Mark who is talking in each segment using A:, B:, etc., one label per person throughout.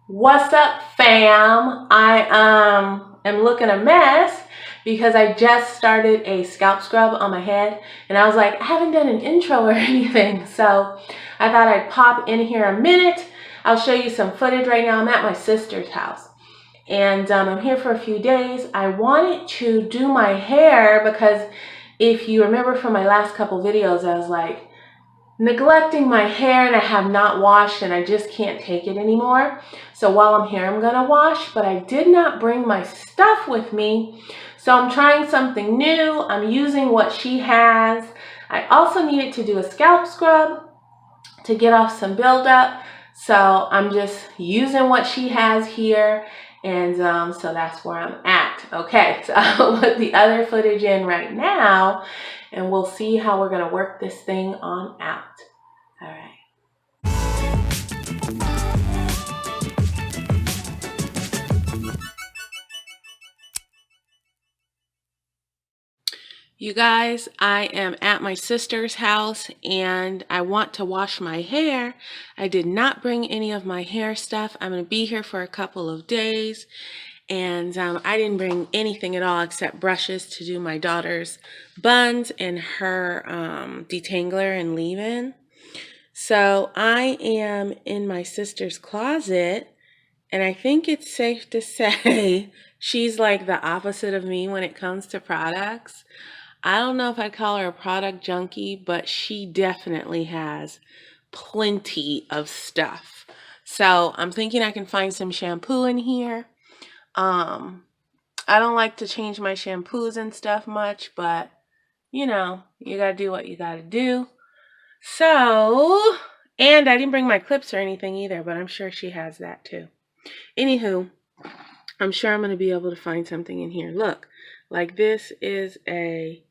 A: What's up, fam? I am looking a mess because I just started a scalp scrub on my head, and I was like, I haven't done an intro or anything, so I thought I'd pop in here a minute. I'll show you some footage right now. I'm at my sister's house, and I'm here for a few days. I wanted to do my hair because if you remember from my last couple videos, I was like, neglecting my hair and I have not washed and I just can't take it anymore. So while I'm here, I'm gonna wash, but I did not bring my stuff with me. So I'm trying something new. I'm using what she has. I also needed to do a scalp scrub to get off some buildup. So I'm just using what she has here. And so that's where I'm at. Okay, so I'll put the other footage in right now and we'll see how we're gonna work this thing on out. All right. You guys, I am at my sister's house and I want to wash my hair. I did not bring any of my hair stuff. I'm going to be here for a couple of days and I didn't bring anything at all except brushes to do my daughter's buns and her detangler and leave-in. So I am in my sister's closet and I think it's safe to say she's like the opposite of me when it comes to products. I don't know if I'd call her a product junkie, but she definitely has plenty of stuff. So I'm thinking I can find some shampoo in here. I don't like to change my shampoos and stuff much, but you know, you gotta do what you gotta do. So, and I didn't bring my clips or anything either, but I'm sure she has that too. Anywho, I'm sure I'm gonna be able to find something in here. Look, like this is a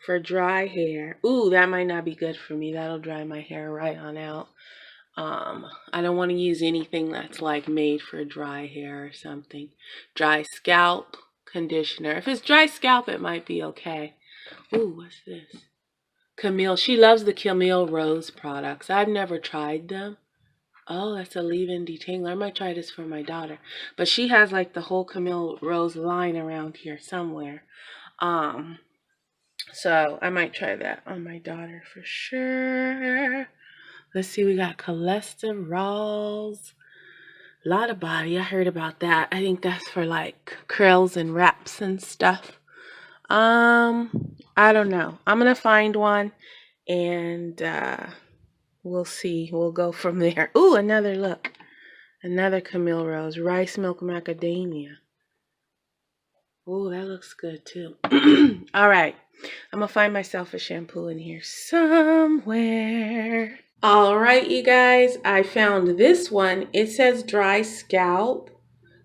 A: for dry hair. Ooh, that might not be good for me. That'll dry my hair right on out. I don't want to use anything that's like made for dry hair or something. Dry scalp conditioner. If it's dry scalp, it might be okay. Ooh, what's this? Camille. She loves the Camille Rose products. I've never tried them. Oh, that's a leave-in detangler. I might try this for my daughter. But she has like the whole Camille Rose line around here somewhere. So I might try that on my daughter for sure. Let's see, we got cholesterols. A lot of body. I heard about that. I think that's for like curls and wraps and stuff. I don't know. I'm gonna find one and we'll see. We'll go from there. Ooh, another look. Another Camille Rose. Rice Milk Macadamia. Ooh, that looks good too. All right. I'm gonna find myself a shampoo in here somewhere. All right, you guys, I found this one. It says dry scalp,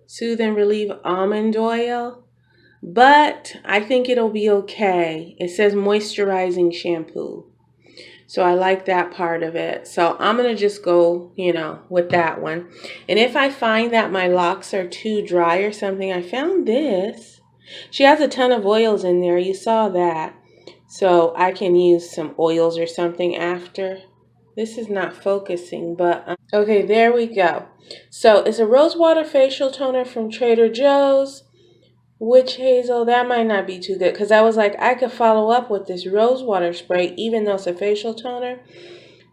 A: soothe and relieve almond oil, but I think it'll be okay. It says moisturizing shampoo. So I like that part of it. So I'm gonna just go, with that one. And if I find that my locks are too dry or something, I found this. She has a ton of oils in there. You saw that. So I can use some oils or something after. This is not focusing, but okay, there we go. So it's a rosewater facial toner from Trader Joe's. Witch hazel, that might not be too good because I was like, I could follow up with this rosewater spray even though it's a facial toner,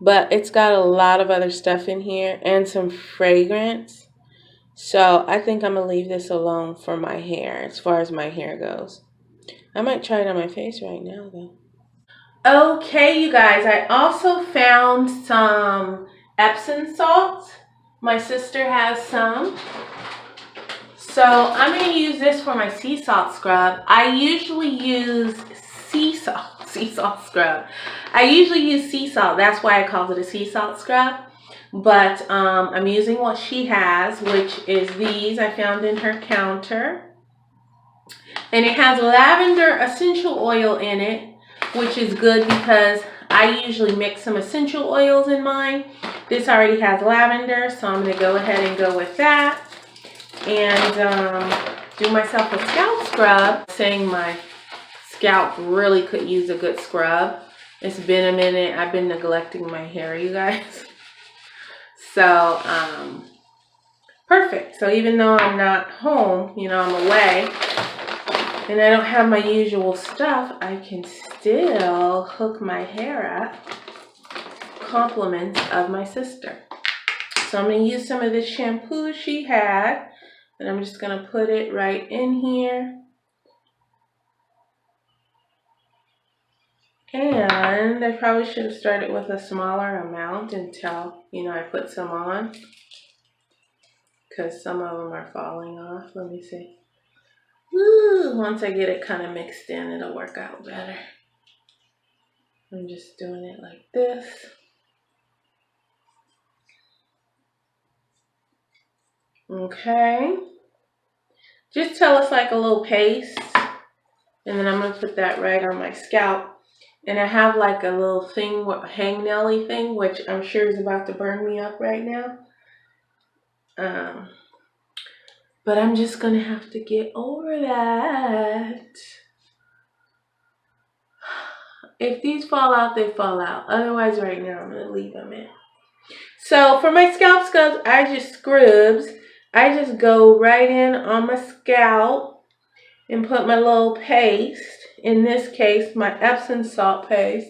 A: but it's got a lot of other stuff in here and some fragrance. So I think I'm gonna leave this alone for my hair as far as my hair goes. I might try it on my face right now though. Okay, you guys, I also found some Epsom salts. My sister has some. So I'm going to use this for my sea salt scrub. I usually use sea salt scrub. I usually use sea salt. That's why I call it a sea salt scrub. But I'm using what she has, which is these I found in her counter. And it has lavender essential oil in it, which is good because I usually mix some essential oils in mine. This already has lavender, so I'm going to go ahead and go with that. And do myself a scalp scrub. Saying my scalp really could use a good scrub. It's been a minute. I've been neglecting my hair, you guys. So, perfect. perfect. So even though I'm not home, you know, I'm away, and I don't have my usual stuff, I can still hook my hair up. Compliments of my sister. So I'm going to use some of this shampoo she had, and I'm just going to put it right in here. And I probably should have started with a smaller amount until, you know, I put some on, because some of them are falling off. Let me see. Woo, once I get it kind of mixed in, it'll work out better. I'm just doing it like this. Okay. Just till it's like a little paste. And then I'm going to put that right on my scalp. And I have like a little thing, hang-nail-y thing, which I'm sure is about to burn me up right now. But I'm just going to have to get over that. If these fall out, they fall out. Otherwise, right now, I'm going to leave them in. So for my scalp scrubs, I just go right in on my scalp and put my little paste. In this case, my Epsom salt paste.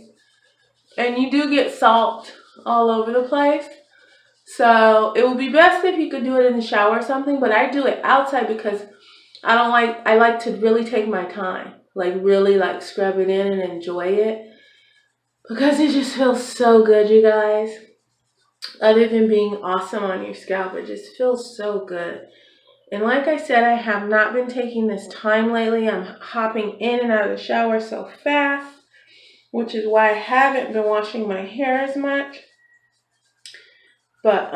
A: And you do get salt all over the place. So it would be best if you could do it in the shower or something, but I do it outside because I like to really take my time. Like really like scrub it in and enjoy it. Because it just feels so good, you guys. Other than being awesome on your scalp, it just feels so good. And like I said, I have not been taking this time lately. I'm hopping in and out of the shower so fast, which is why I haven't been washing my hair as much. But,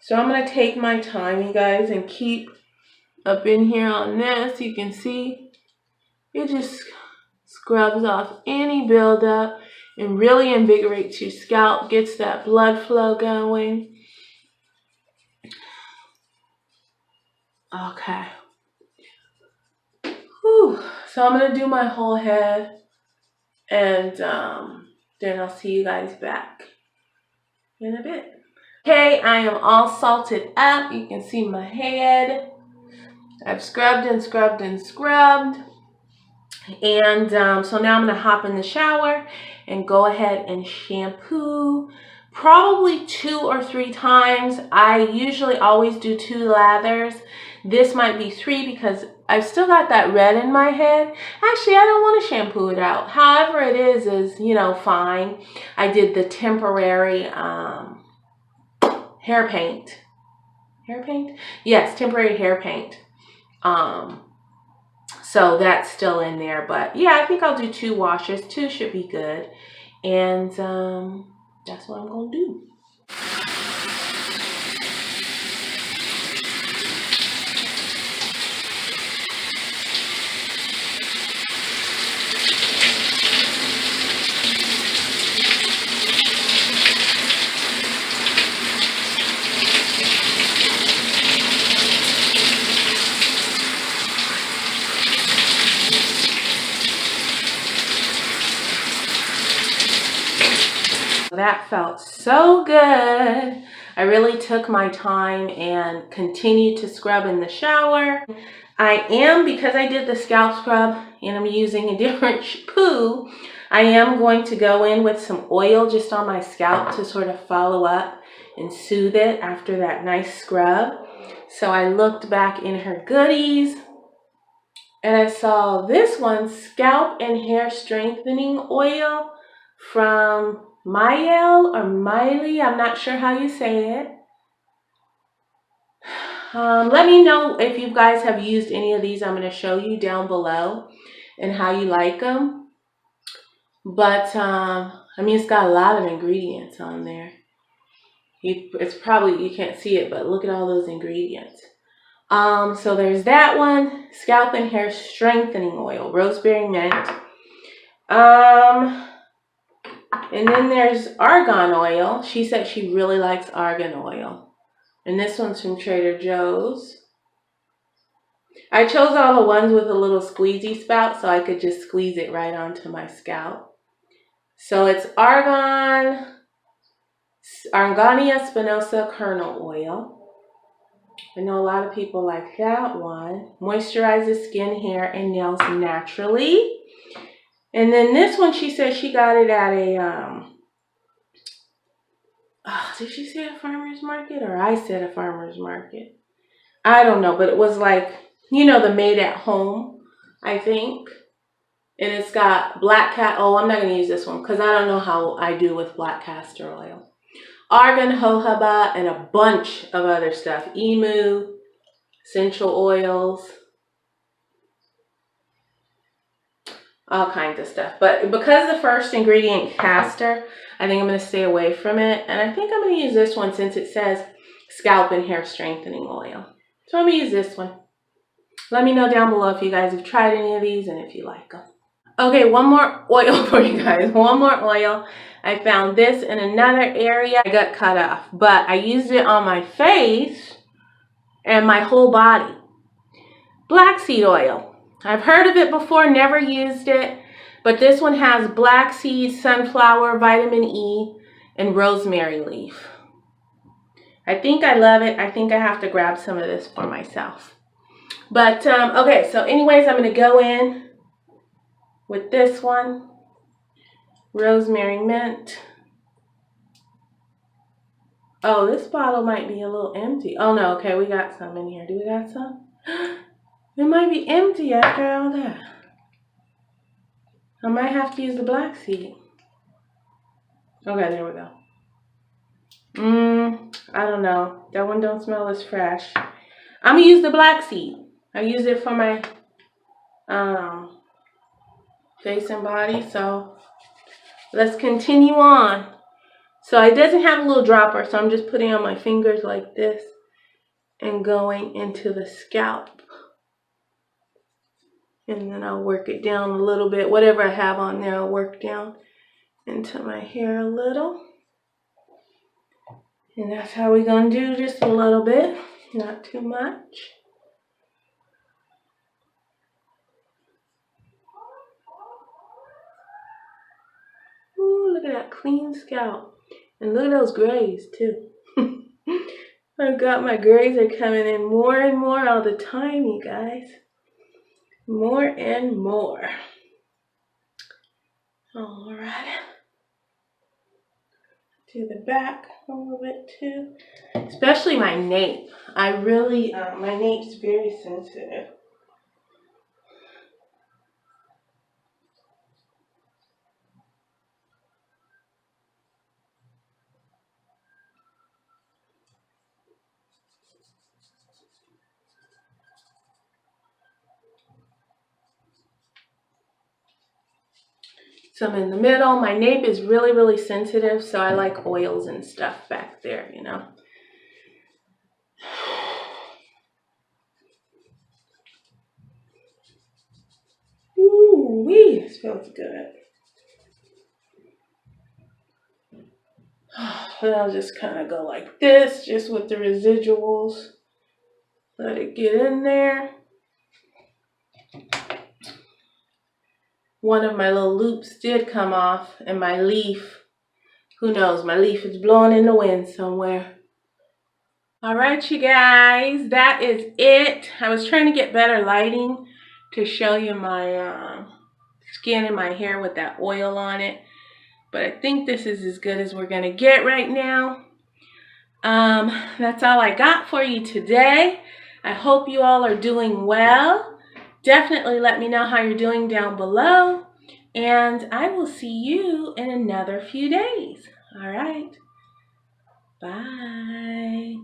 A: so I'm going to take my time, you guys, and keep up in here on this. You can see it just scrubs off any buildup and really invigorates your scalp, gets that blood flow going. Okay. Whew. So I'm going to do my whole head, and then I'll see you guys back in a bit. Okay, I am all salted up. You can see my head. I've scrubbed and scrubbed and scrubbed. And so now I'm going to hop in the shower and go ahead and shampoo probably 2 or 3 times. I usually always do 2 lathers. This might be 3 because I've still got that red in my head. Actually, I don't want to shampoo it out. However it is, you know, fine. I did the temporary hair paint. Hair paint? Yes, temporary hair paint. So that's still in there. But yeah, I think I'll do 2 washes. 2 should be good. And that's what I'm going to do. That felt so good. I really took my time and continued to scrub in the shower. Because I did the scalp scrub and I'm using a different shampoo, I am going to go in with some oil just on my scalp to sort of follow up and soothe it after that nice scrub. So I looked back in her goodies and I saw this one, Scalp and Hair Strengthening Oil from Mielle or Miley, I'm not sure how you say it. Let me know if you guys have used any of these. I'm going to show you down below and how you like them. But, I mean, it's got a lot of ingredients on there. It's probably, you can't see it, but look at all those ingredients. So there's that one, Scalp and Hair Strengthening Oil, Rosemary Mint. And then there's argan oil. She said she really likes argan oil. And this one's from Trader Joe's. I chose all the ones with a little squeezy spout so I could just squeeze it right onto my scalp. So it's argan, Argania spinosa kernel oil. I know a lot of people like that one. Moisturizes skin, hair, and nails naturally. And then this one, she said she got it at a, did she say a farmer's market or I said a farmer's market? I don't know, but it was like, you know, the made at home, I think. And it's got black I'm not going to use this one because I don't know how I do with black castor oil. Argan, jojoba, and a bunch of other stuff. Emu, essential oils, all kinds of stuff. But because the first ingredient, castor, I think I'm going to stay away from it. And I think I'm going to use this one since it says scalp and hair strengthening oil. So I'm going to use this one. Let me know down below if you guys have tried any of these and if you like them. Okay, one more oil for you guys. One more oil. I found this in another area. I got cut off, but I used it on my face and my whole body. Black seed oil. I've heard of it before, never used it, but this one has black seed, sunflower, vitamin E, and rosemary leaf. I think I love it. I think I have to grab some of this for myself. But, okay, so anyways, I'm going to go in with this one. Rosemary mint. Oh, this bottle might be a little empty. Oh, no, okay, we got some in here. Do we got some? It might be empty after all that. I might have to use the black seed. Okay, there we go. I don't know. That one don't smell as fresh. I'm going to use the black seed. I use it for my face and body. So let's continue on. So it doesn't have a little dropper, so I'm just putting on my fingers like this and going into the scalp. And then I'll work it down a little bit. Whatever I have on there, I'll work down into my hair a little. And that's how we're going to do, just a little bit, not too much. Ooh, look at that clean scalp. And look at those grays too. I've got my grays are coming in more and more all the time, you guys. More and more. All right. To the back a little bit too. Especially my nape. I really, my nape's very sensitive. Some in the middle. My nape is really, really sensitive, so I like oils and stuff back there, you know. Ooh, wee, this feels good. And I'll just kind of go like this, just with the residuals. Let it get in there. One of my little loops did come off, and my leaf, who knows, my leaf is blowing in the wind somewhere. All right, you guys, that is it. I was trying to get better lighting to show you my skin and my hair with that oil on it. But I think this is as good as we're going to get right now. That's all I got for you today. I hope you all are doing well. Definitely let me know how you're doing down below. And I will see you in another few days. All right. Bye.